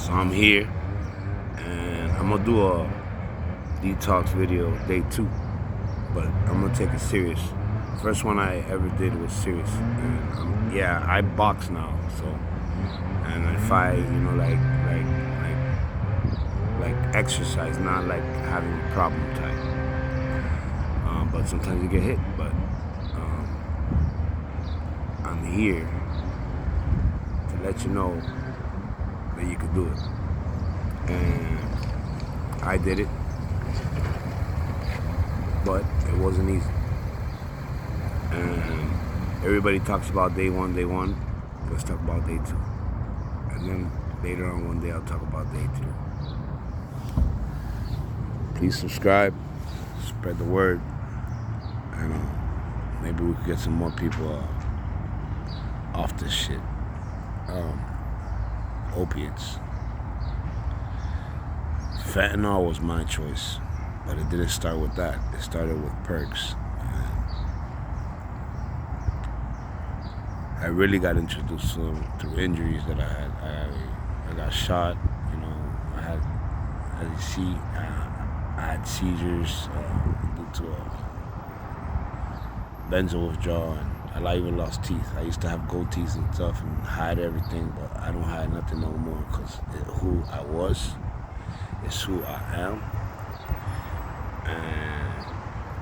So I'm here, and I'm gonna do a detox video day 2, but I'm gonna take it serious. First one I ever did was serious, and I box now, so and I fight, like exercise, not like having a problem type. But sometimes you get hit, but I'm here to let you know that you could do it. And I did it, but it wasn't easy. And everybody talks about day one. Let's talk about day 2. And then later on one day I'll talk about day 3. Please subscribe, spread the word, and maybe we could get some more people off this shit. Opiates. Fentanyl was my choice, but it didn't start with that. It started with perks. I really got introduced to them through injuries that I had. I got shot, as you see, I had seizures due to a benzo withdrawal, and I even lost teeth. I used to have gold teeth and stuff and hide everything, but I don't hide nothing no more because who I was is who I am.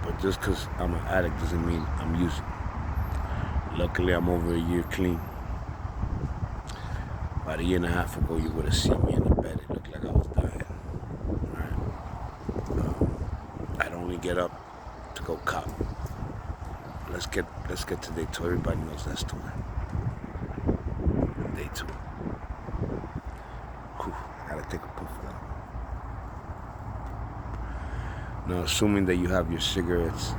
But just because I'm an addict doesn't mean I'm using. Luckily, I'm over a year clean. About a year and a half ago, you would have seen me in the bed. It looked like I was dying. Right. I'd only get up to go cop. Let's get to day 2. Everybody knows that story. Day 2. Whew, I gotta take a puff of that. Now, assuming that you have your cigarettes,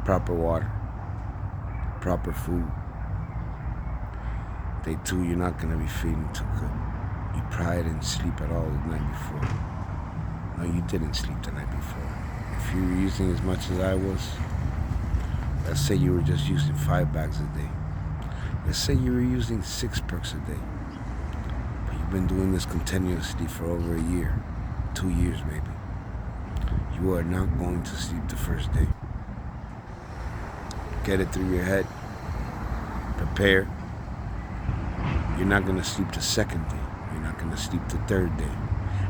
proper water, proper food. Day 2, you're not gonna be feeling too good. You probably didn't sleep at all the night before. No, you didn't sleep the night before. If you were using as much as I was, let's say you were just using 5 bags a day. Let's say you were using 6 perks a day. But you've been doing this continuously for over a year, 2 years maybe. You are not going to sleep the first day. Get it through your head. Prepare. You're not going to sleep the second day. You're not going to sleep the third day.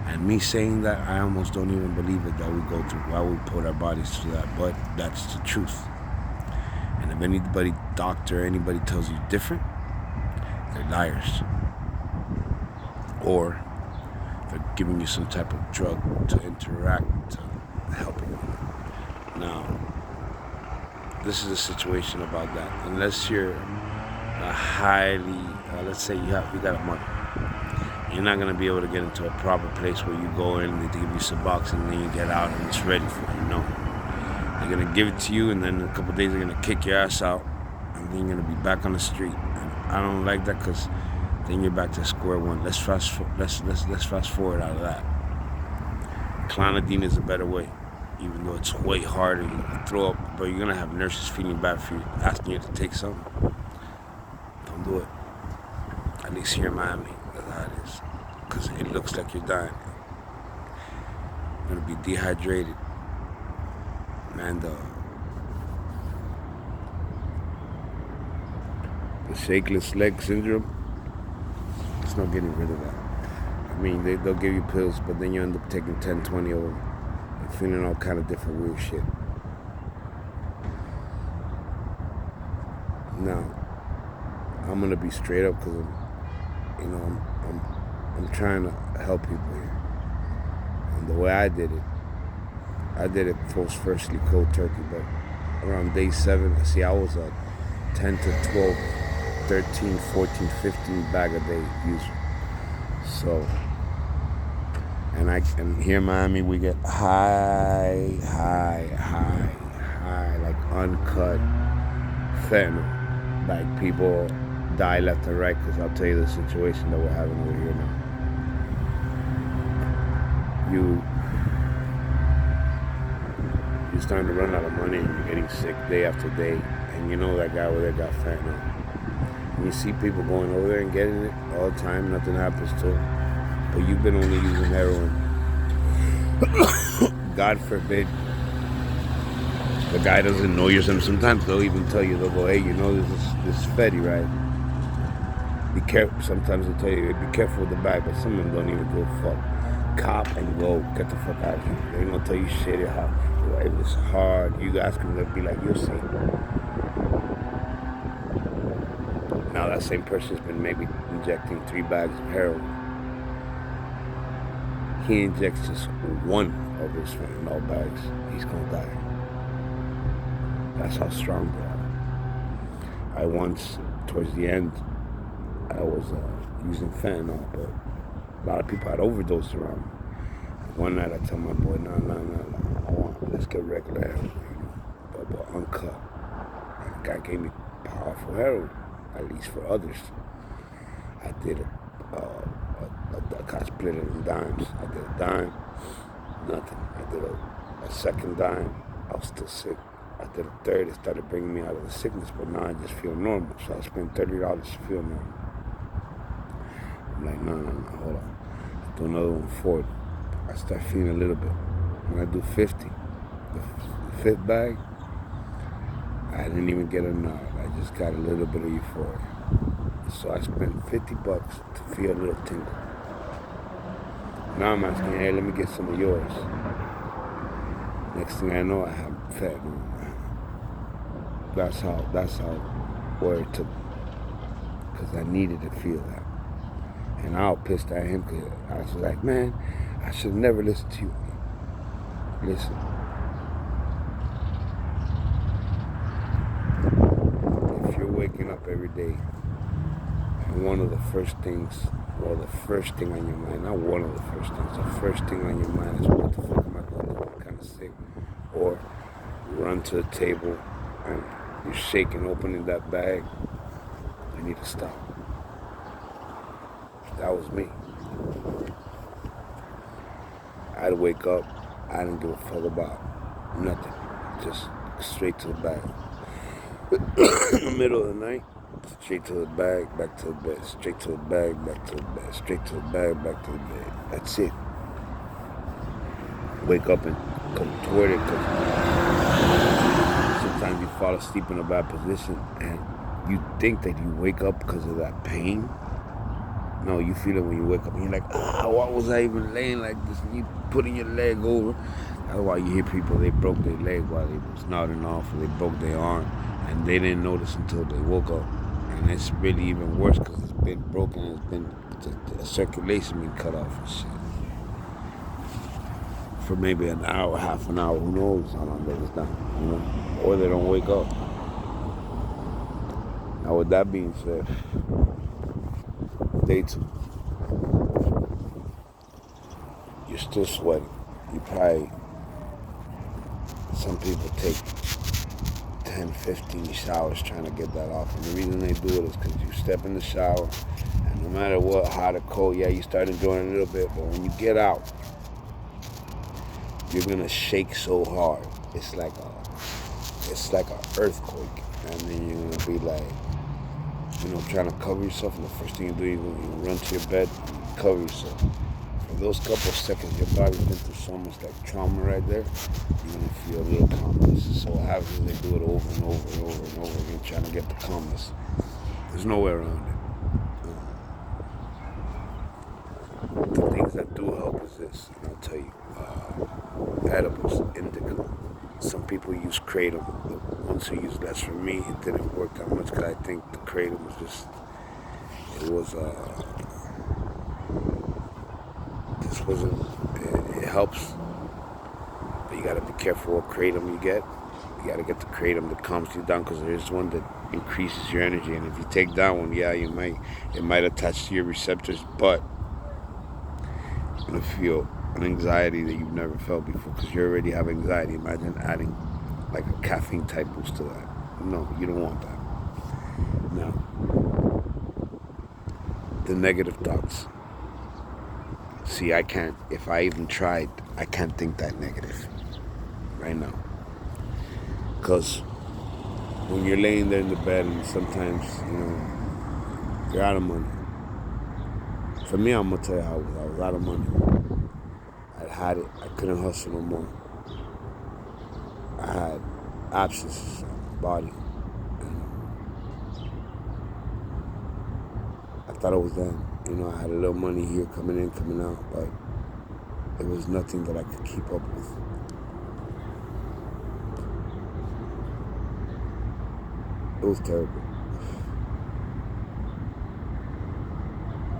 And me saying that, I almost don't even believe it that we go through, why we put our bodies through that. But that's the truth. And if anybody, doctor, anybody tells you different, they're liars. Or they're giving you some type of drug to interact, to help you. Now, this is a situation about that. Unless you're a highly, let's say you got a money, you're not gonna be able to get into a proper place where you go in and they give you some boxing and then you get out and it's ready for you. No, they're gonna give it to you and then in a couple of days they're gonna kick your ass out and then you're gonna be back on the street. And I don't like that because then you're back to square one. Let's fast forward out of that. Clonidine is a better way. Even though it's way harder, you can throw up, but you're gonna have nurses feeling bad for you, asking you to take something. Don't do it. At least here in Miami, that's how it is. Because it looks like you're dying. You're gonna be dehydrated. And the shakeless leg syndrome, it's not getting rid of that. I mean, they'll give you pills, but then you end up taking 10, 20 of them. Feeling all kind of different weird shit. Now, I'm gonna be straight up because I'm trying to help people here. And the way I did it firstly cold turkey, but around day 7, see, I was a 10 to 12, 13, 14, 15 bag a day user. So. And here in Miami, we get high, like uncut fentanyl. Like people die left and right because I'll tell you the situation that we're having over here now. You're starting to run out of money and you're getting sick day after day. And you know that guy over there got fentanyl. And you see people going over there and getting it all the time, nothing happens to them. But you've been only using heroin. God forbid the guy doesn't know your symptoms. Sometimes they'll even tell you, they'll go, hey, you know this Fetty, right? Be careful. Sometimes they'll tell you, hey, be careful with the bag, but some of them don't even go fuck. Cop and go, get the fuck out of here. They ain't gonna tell you shit how if it's hard. You ask them, they'll be like, you'll see. Now that same person's been maybe injecting 3 bags of heroin. He injects just one of his fentanyl bags, he's gonna die. That's how strong they are. I once, towards the end, I was using fentanyl, but a lot of people had overdosed around me. One night I tell my boy, no, let's get regular heroin, but uncut. And the guy gave me powerful heroin, at least for others. I did I got split it in dimes. I did a dime, nothing. I did a second dime, I was still sick. I did a third, it started bringing me out of the sickness, but now I just feel normal. So I spent $30 to feel normal. I'm like, no, hold on. I do another one, 40. I start feeling a little bit. When I do 50, the fifth bag, I didn't even get a nod. I just got a little bit of euphoria. So I spent $50 to feel a little tingle. Now I'm asking, hey, let me get some of yours. Next thing I know, I have fentanyl. That's how where it took me. Because I needed to feel that. And I was pissed at him because I was like, man, I should have never listened to you. Listen. If you're waking up every day and one of the first things, or the first thing on your mind, not one of the first things, the first thing on your mind is, what the fuck am I going to do? I'm kind of sick. Or run to the table and you're shaking, opening that bag, you need to stop. That was me. I'd wake up, I didn't give a fuck about nothing. Just straight to the bag. In the middle of the night, straight to the bag, back to the bed. Straight to the bag, back to the bed. Straight to the bag, back to the bed. That's it. Wake up and come toward it, because sometimes you fall asleep in a bad position and you think that you wake up because of that pain. No, you feel it when you wake up and you're like, why was I even laying like this? And you putting your leg over. That's why you hear people, they broke their leg while they was nodding off, or they broke their arm, and they didn't notice until they woke up. And it's really even worse because it's been broken, it's been, the circulation been cut off and shit. For maybe an hour, half an hour, who knows how long that was down, you know? Or they don't wake up. Now with that being said, day 2, you're still sweating. You probably, some people take 10, 15 showers trying to get that off. And the reason they do it is because you step in the shower, and no matter what, hot or cold, yeah, you start enjoying it a little bit, but when you get out, you're gonna shake so hard. It's like an earthquake. And then you're gonna be like, trying to cover yourself, and the first thing you do, you run to your bed and cover yourself. For those couple of seconds, your body's been through so much like trauma right there, you're gonna feel a little calmness. So what happens is they do it over and over and over and over again, trying to get the calmness. There's no way around it. The things that do help is this, and I'll tell you, edibles, indica. Some people use kratom, but once you use less. For me, it didn't work that much because I think the kratom was just, it helps, but you gotta be careful what kratom you get. You gotta get the kratom that calms you down, because there's one that increases your energy, and if you take that one, yeah, it might attach to your receptors, but you're gonna feel an anxiety that you've never felt before, because you already have anxiety. Imagine adding like a caffeine type boost to that. No, you don't want that. Now, the negative thoughts. See, I can't, if I even tried, I can't think that negative right now. Because when you're laying there in the bed, and sometimes, You're out of money. For me, I'm gonna tell you how it was. I was out of money. I had it. I couldn't hustle no more. I had abscesses on my body. And I thought it was done. You know, I had a little money here coming in, coming out, but it was nothing that I could keep up with. It was terrible.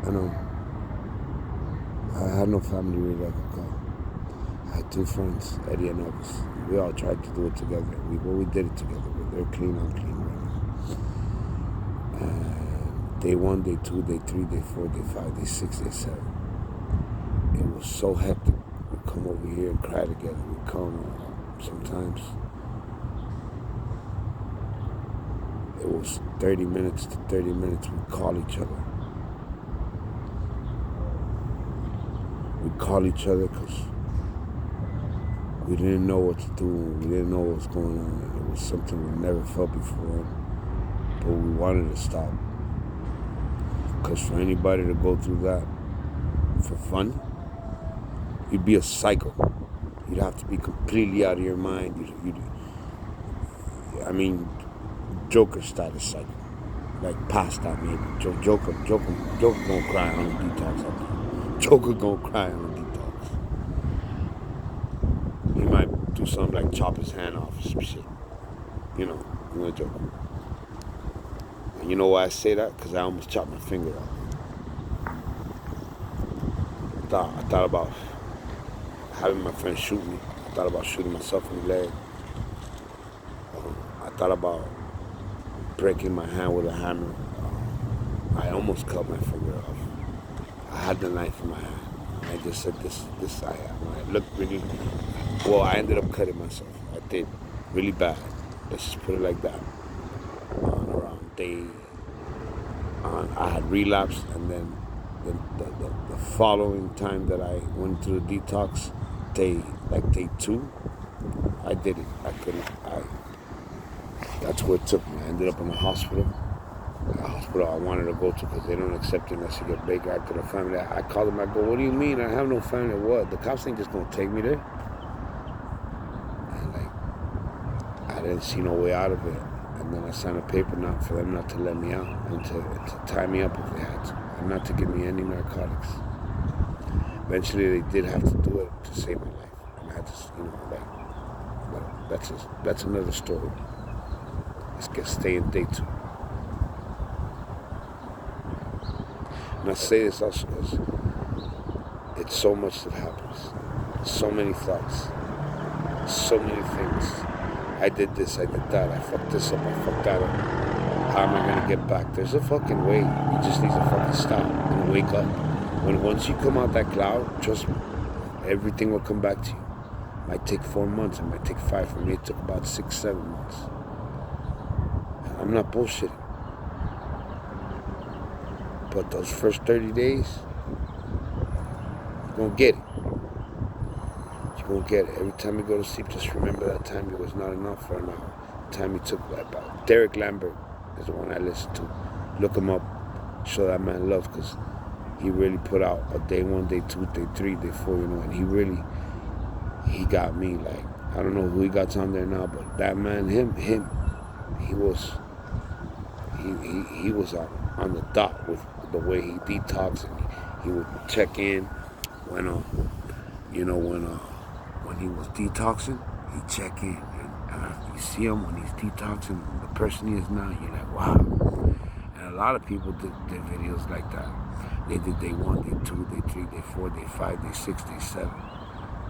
I know. I had no family really I could call. I had 2 friends, Eddie and Elvis. We all tried to do it together. We did it together. They're clean, I'm clean right now. And day 1, day 2, day 3, day 4, day 5, day 6, day 7. It was so hectic. We'd come over here and cry together. We'd come sometimes. It was 30 minutes to 30 minutes. We'd call each other. We'd call each other because we didn't know what to do. We didn't know what was going on. It was something we never felt before. But we wanted to stop. Because for anybody to go through that for fun, you'd be a psycho. You'd have to be completely out of your mind. I mean, Joker started psycho. Like past that maybe. Joker gonna cry on a detox. Joker gonna cry on a detox. He might do something like chop his hand off or some shit. You know Joker. And you know why I say that? Because I almost chopped my finger off. I thought about having my friend shoot me. I thought about shooting myself in the leg. I thought about breaking my hand with a hammer. I almost cut my finger off. I had the knife in my hand. I just said I looked really, well, I ended up cutting myself. I did, really bad. Let's just put it like that. I had relapsed, and then the following time that I went through the detox, day 2, I did it. I couldn't, that's where it took me. I ended up in the hospital. A hospital I wanted to go to because they don't accept it unless you get back to the family. I called them, I go, what do you mean? I have no family. What? The cops ain't just gonna take me there? And I didn't see no way out of it. And then I signed a paper not for them not to let me out and to tie me up if they had to, and not to give me any narcotics. Eventually they did have to do it to save my life. And I had to, but that's another story. Let's stay in day 2. And I say this also because it's so much that happens. So many thoughts. So many things. I did this, I did that, I fucked this up, I fucked that up. How am I gonna get back? There's a fucking way. You just need to fucking stop and wake up. Once you come out that cloud, trust me, everything will come back to you. It might take 4 months, it might take 5. For me, it took about 6, 7 months. I'm not bullshitting. But those first 30 days, you're gonna get it. You're gonna get it. Every time you go to sleep, just remember that time it was not enough for an hour. The time you took that back. Derek Lambert is the one I listen to. Look him up. Show that man love, because he really put out a day 1, day 2, day 3, day 4, and he got me. Like, I don't know who he got on there now, but that man, he was on the dot with the way he detoxed, and he would check in when he was detoxing. He'd check in, and after you see him when he's detoxing, the person he is now, you're like, wow. And a lot of people did videos like that. They did day 1, day 2, day 3, day 4, day 5, day 6, day 7.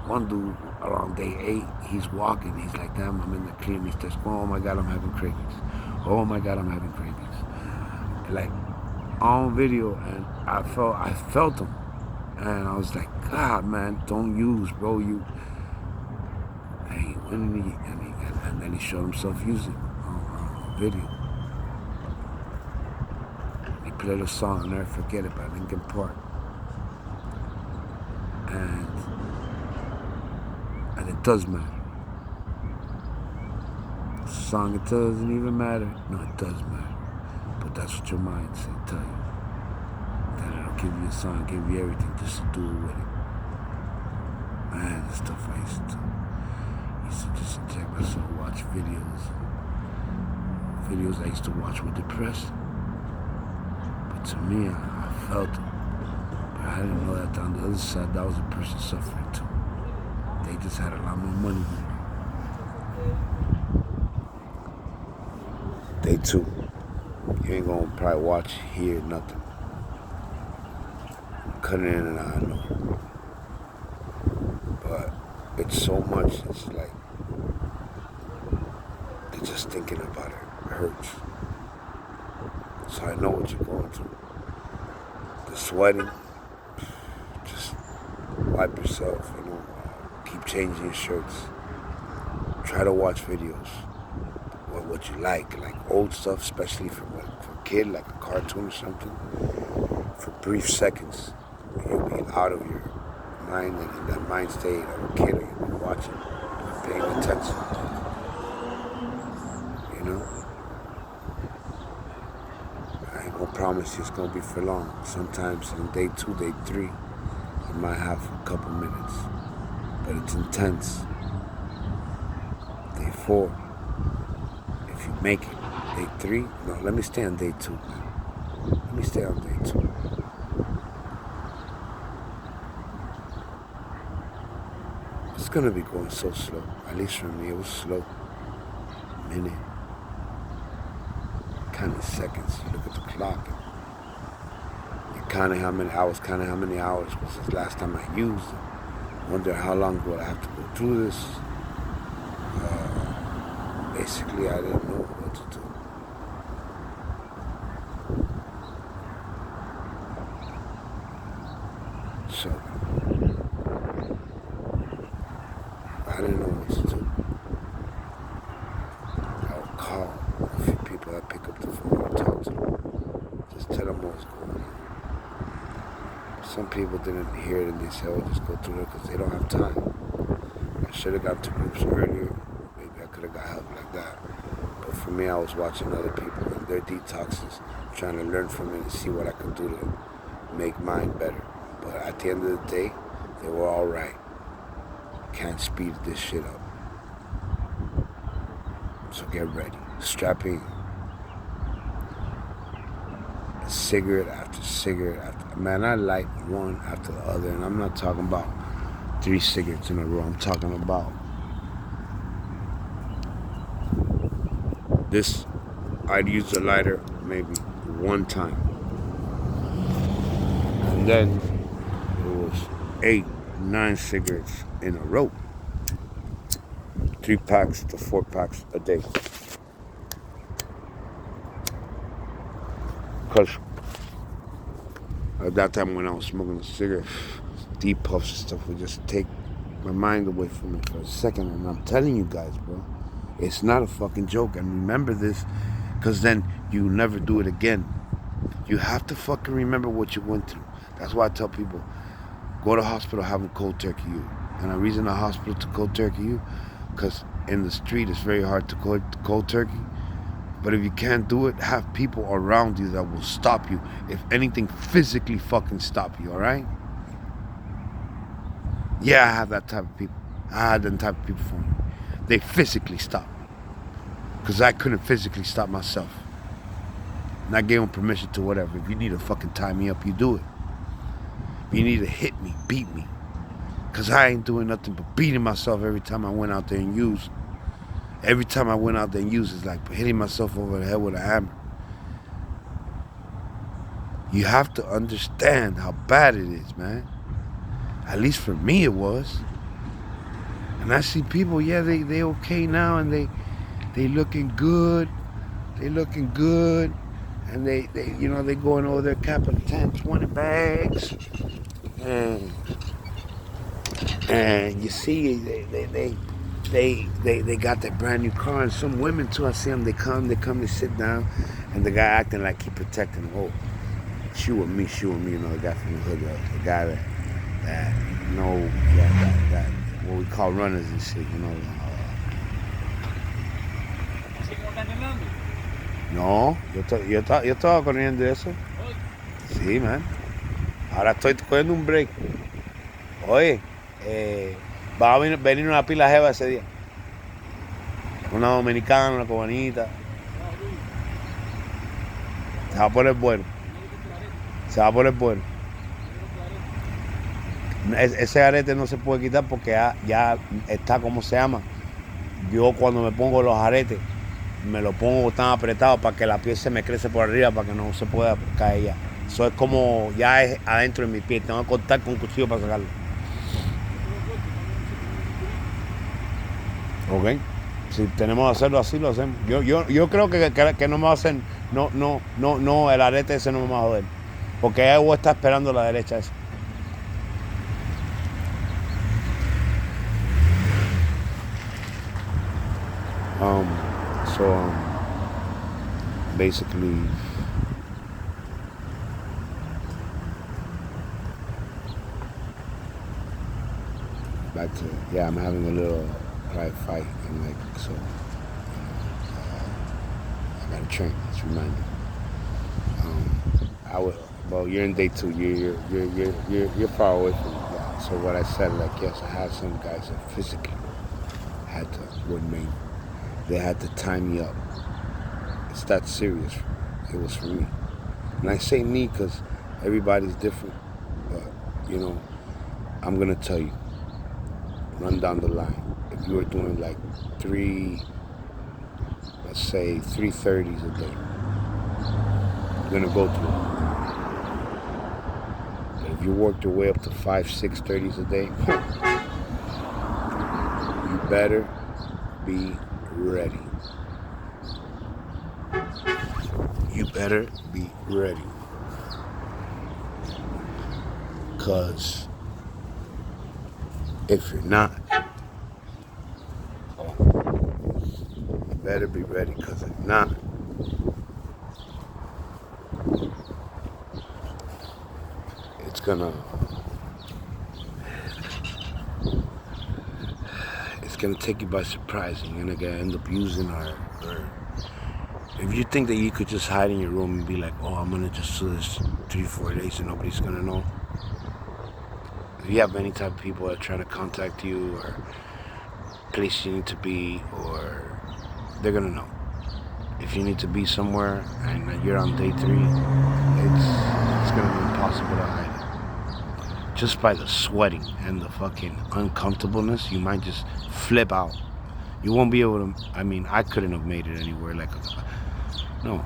One dude around day 8, he's walking. He's like, damn, I'm in the clean. He starts going, oh my God, I'm having cravings. Oh my God, I'm having cravings. Like, on video, and I felt him, and I was like, God, man, don't use, bro. Hey, and then he showed himself using on video. He played a song, I'll Never Forget It by Linkin Park, and it does matter. The song, it doesn't even matter. No, it does matter. But that's what your mind say, tell you. give you a song, give you everything just to do it with it. Man, the stuff I used to just inject myself, watch videos. Videos I used to watch were depressing. But to me, I felt it. But I didn't know that on the other side, that was a person suffering too. They just had a lot more money than me. They too. You ain't gonna probably watch, hear nothing. Cut it in and out, I know. But it's so much, it's like, they're just thinking about it. It hurts. So I know what you're going through. The sweating, just wipe yourself, keep changing your shirts. Try to watch videos. What you like old stuff, especially for a kid, like a cartoon or something. For brief seconds, you'll be out of your mind and in that mind state of a kid, or you'll be watching, paying attention. I ain't gonna promise you it's gonna be for long. Sometimes on day 2, day 3, you might have a couple minutes, but it's intense. Day 4, if you make it. Day 3, no, let me stay on day 2, man. Let me stay on day 2. It's gonna be going so slow. At least for me, it was slow. Minute. Counting seconds. You look at the clock. You're counting how many hours. Was this last time I used it? Wonder how long will I have to go through this? Basically, I didn't know what to do. So, I didn't know what to do. I would call a few people. I pick up the phone and talk to them. Just tell them what's going on. Some people didn't hear it and they said, oh, just go through it because they don't have time. I should have got to groups earlier. Maybe I could have got help like that. But for me, I was watching other people and their detoxes, trying to learn from it and see what I could do to make mine better. But at the end of the day, they were all right. Can't speed this shit up. So get ready. Strap in. Cigarette after cigarette after. Man, I light one after the other, and I'm not talking about 3 cigarettes in a row. I'm talking about this. I'd use a lighter maybe one time, and then it was 8, 9 cigarettes in a row. 3 packs to 4 packs a day. Because at that time when I was smoking a cigarette, deep puffs and stuff would just take my mind away from it for a second. And I'm telling you guys, bro, it's not a fucking joke. And remember this, because then you never do it again. You have to fucking remember what you went through. That's why I tell people, go to the hospital, have a cold turkey you. And the reason the hospital to cold turkey you, because in the street it's very hard to cold turkey. But if you can't do it, have people around you that will stop you. If anything, physically fucking stop you, all right? Yeah, I have that type of people. I had them type of people for me. They physically stopped me. Because I couldn't physically stop myself. And I gave them permission to whatever. If you need to fucking tie me up, you do it. If you need to hit me, beat me. Because I ain't doing nothing but beating myself every time I went out there and used. Every time I went out there and used, it's like hitting myself over the head with a hammer. You have to understand how bad it is, man. At least for me it was. And I see people, yeah, they okay now and they looking good. They looking good. And they going over there capping 10, 20 bags. And you see they got that brand new car, and some women too. I see them. They come, they sit down, and the guy acting like he protecting them. Oh, she with me. The guy from the hood, the guy that what we call runners and shit. No, yo estaba corriendo eso. Sí, man. Ahora estoy cogiendo un break. Oye, va a venir una pila jeva ese día. Una dominicana, una cubanita. Se va a poner bueno. Se va a poner bueno. Ese arete no se puede quitar porque ya está, ¿cómo se llama? Yo cuando me pongo los aretes, me lo pongo tan apretado para que la piel se me crece por arriba para que no se pueda caer ya. Eso es como, ya es adentro de mi piel. Tengo que cortar con un cuchillo para sacarlo. Ok. Si tenemos que hacerlo así, lo hacemos. Yo creo que no me va a hacer, no, el arete ese no me va a joder. Porque Evo está esperando la derecha esa. So basically, back to, yeah, I'm having a little private fight, and like, so, I gotta train. It's reminding. Well, you're in day 2. You're far away from me. Yeah. So what I said, like, yes, I had some guys that physically had to, they had to tie me up. It's that serious. It was for me. And I say me because everybody's different. But, I'm going to tell you, run down the line. If you were doing like let's say 330s a day, you're going to go through it. But if you worked your way up to 5-6 30s a day, you better be ready. You better be ready. Because if you're not, you better be ready. Because if not, it's gonna take you by surprise, and you're gonna end up using or if you think that you could just hide in your room and be like, oh, I'm gonna just do this 3-4 days and nobody's gonna know. If you have any type of people that are trying to contact you or place you need to be, or they're gonna know. If you need to be somewhere and you're on day 3, it's gonna be impossible to hide it. Just by the sweating and the fucking uncomfortableness, you might just flip out. You won't be able to, I couldn't have made it anywhere no.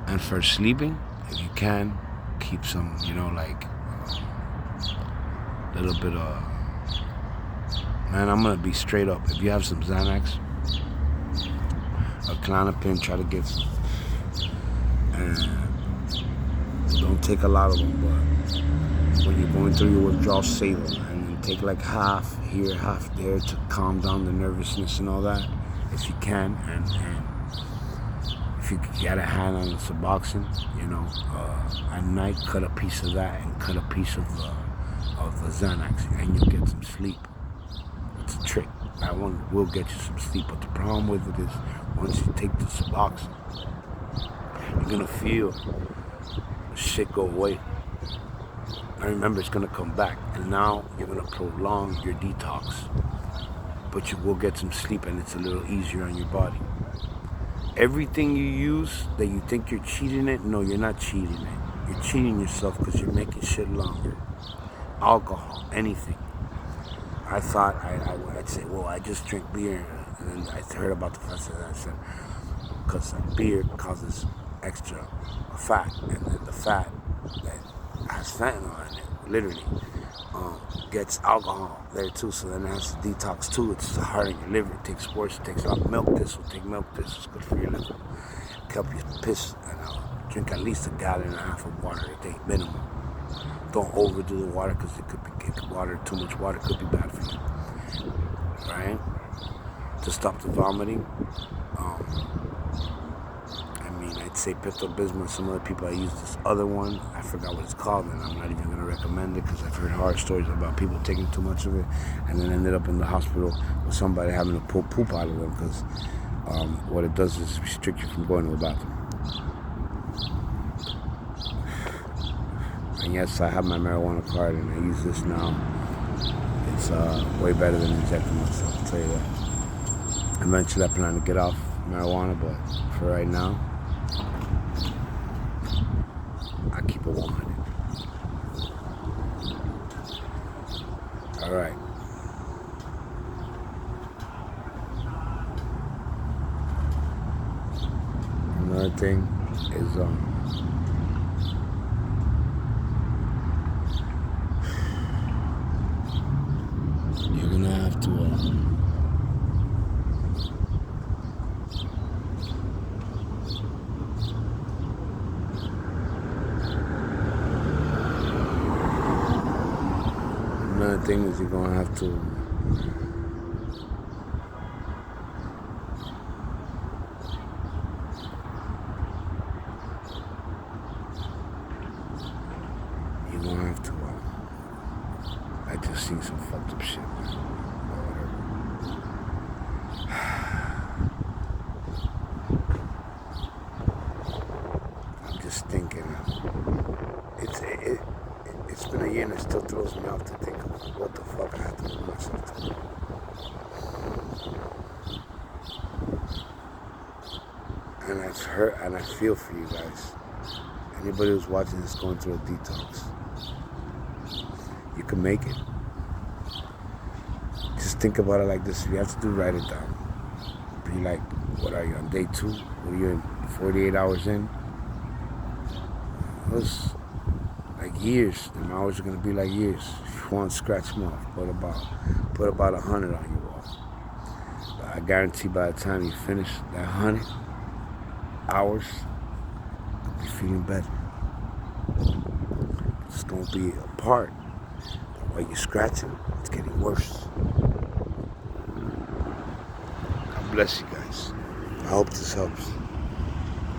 And for sleeping, if you can, keep some, little bit of, man, I'm gonna be straight up. If you have some Xanax or Klonopin, try to get some. And don't take a lot of them, but when you're going through your withdrawal, save them. And then take like half here, half there to calm down the nervousness and all that, if you can. And if you get a hand on the Suboxone, at night, cut a piece of that and cut a piece of the Xanax, and you'll get some sleep. It's a trick. That one will get you some sleep, but the problem with it is once you take the Suboxone, you're gonna feel shit go away. I remember it's gonna come back, and now you're gonna prolong your detox, but you will get some sleep, and it's a little easier on your body. Everything you use that you think you're cheating it, no, you're not cheating it. You're cheating yourself because you're making shit longer. Alcohol, anything. I thought I'd say, well, I just drink beer, and then I heard about the fact that I said, because beer causes extra fat, and then the fat that has fentanyl in it, literally, gets alcohol there too, so then it has to detox too. It's hard on your liver, it takes worse, it takes a lot. Milk thistle, take milk thistle, it's good for your liver. Help you piss, and drink at least 1.5 gallons of water a day, minimum. Don't overdo the water, because too much water could be bad for you, right? To stop the vomiting, I'd say Pepto-Bismol. Some other people, I use this other one. I forgot what it's called, and I'm not even going to recommend it because I've heard horror stories about people taking too much of it and then ended up in the hospital with somebody having to pull poop out of them because what it does is restrict you from going to the bathroom. And yes, I have my marijuana card and I use this now. It's way better than injecting myself, I'll tell you that. Eventually I plan to get off marijuana, but for right now, I keep it 100. All right. Another thing is you're gonna have to another thing is you're gonna have to I just seen some fucked up shit, man. Whatever. I'm just thinking. It's been a year and it still throws me off to think of what the fuck I have to do myself to. And that's hurt, and I feel for you guys. Anybody who's watching this going through a detox, you can make it. Just think about it like this. If you have to do, write it down. Be like, what are you, on day 2? What are you in, 48 hours in? It was like years. Them hours are going to be like years. If you want to scratch them off, put about 100 on your wall. But I guarantee by the time you finish that 100 hours, you'll be feeling better. It's going to be a part. While you're scratching, it's getting worse. God bless you guys. I hope this helps.